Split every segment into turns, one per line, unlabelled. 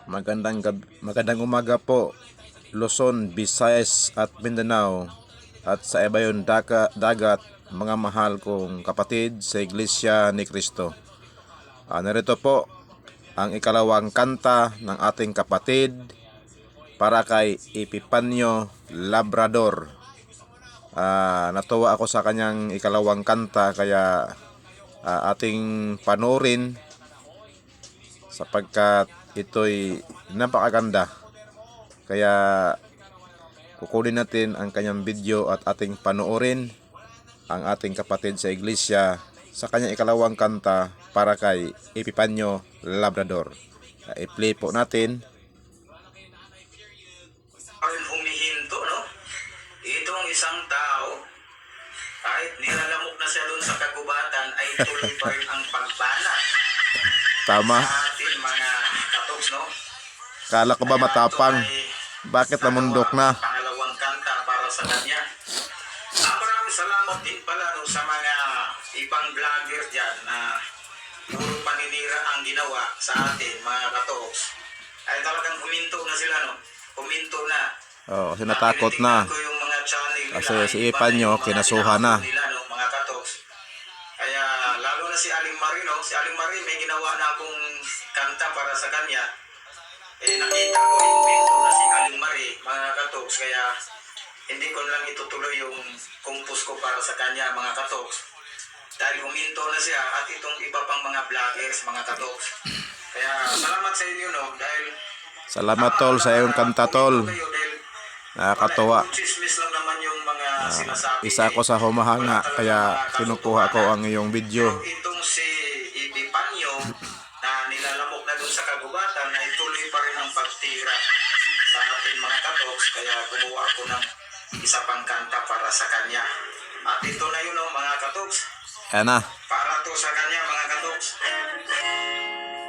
Magandang umaga po, Luzon, Visayas at Mindanao at sa iba yung dagat, mga mahal kong kapatid sa Iglesia ni Cristo. Narito po ang ikalawang kanta ng ating kapatid para kay Epipanyo Labrador. Natuwa ako sa kanyang ikalawang kanta, kaya ating panoorin sapagkat ito'y napakaganda. Kaya kukunin natin ang kanyang video at ating panoorin ang ating kapatid sa iglesia sa kanyang ikalawang kanta para kay Epipanyo Labrador. I-play po natin.
Humihinto, no? Itong isang tao, kahit nilalamok na siya doon sa kagubatan, ay tuloy pa rin ang pagbanat.
Tama.
Sa atin mga katoks, no?
Kala ko ba matapang? Bakit namundok na?
Pangalawang kanta para sa kanya. Maraming salamat din pala no, sa mga ibang vlogger dyan na puro paninira ang ginawa sa atin, mga katoks. Ay talagang huminto na sila, no? Huminto na.
Kasi natakot na. Kasi si Epipanyo kinasuhan na.
Mga katoks. Kaya lalo na si Aling Marie, no? Si Aling Marie may ginawa na akong kanta para sa kanya. Nakita ko huminto na si Aling Marie, mga katoks. Kaya hindi ko lang itutuloy yung compose ko para sa kanya, mga katoks. Dahil huminto na siya at itong iba pang mga vloggers, mga katoks. Kaya salamat sa inyo, no? Dahil
salamat tol sa iyong kanta tol. Nakakatuwa. Isa ako sa humahanga kaya kinukuha ko ang iyong video.
Itong si Epipanyo na nilalamok na doon sa kagubatan ay tuloy pa rin ang pagtira sa ating mga katoks. Kaya gumawa ako ng isa pang kanta para sa kanya. At ito na yun, no, mga katoks.
Yan na.
Para to sa kanya, mga katoks.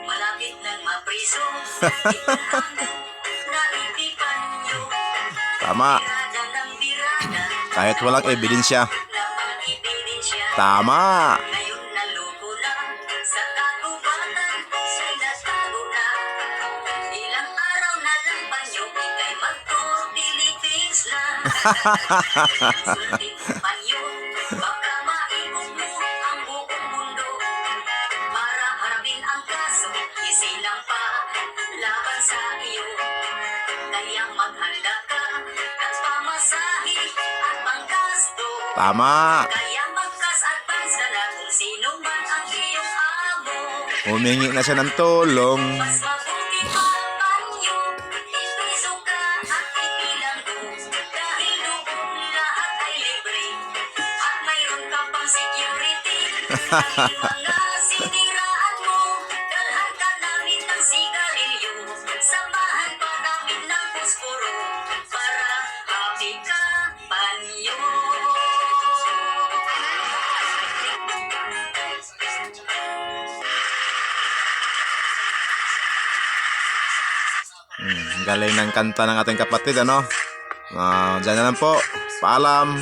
Malapit nang mapriso, na Epipanyo.
Tama. Kahit walang ebidensya. Tama.
Ngayon naloko na sa kagubatan, siya'y natago na. Ilang araw na lang Panyo, ika'y magto-Philippines na. Sulti Panyo, baka maibog mo ang buong mundo. Para harapin ang kaso, isinampa laban sa iyo. Kaya maghanda ka at pamasahe at panggasto.
Tama.
Kaya mag-cash advance ka na kung sino man ang iyong amo.
Humingi na siya ng tulong.
Mas mabuti pa Panyo, ipiso ka at ipilang ko. Dahil doon lahat ay libre at mayroon ka pang security. Dahil mga siniraan mo, dalhan ka namin ng sigarilyo. Samahan pa namin ng posporo para happy ka, Panyo.
Galing ng kanta ng ating kapatid, ano? Diyan na lang po. Paalam.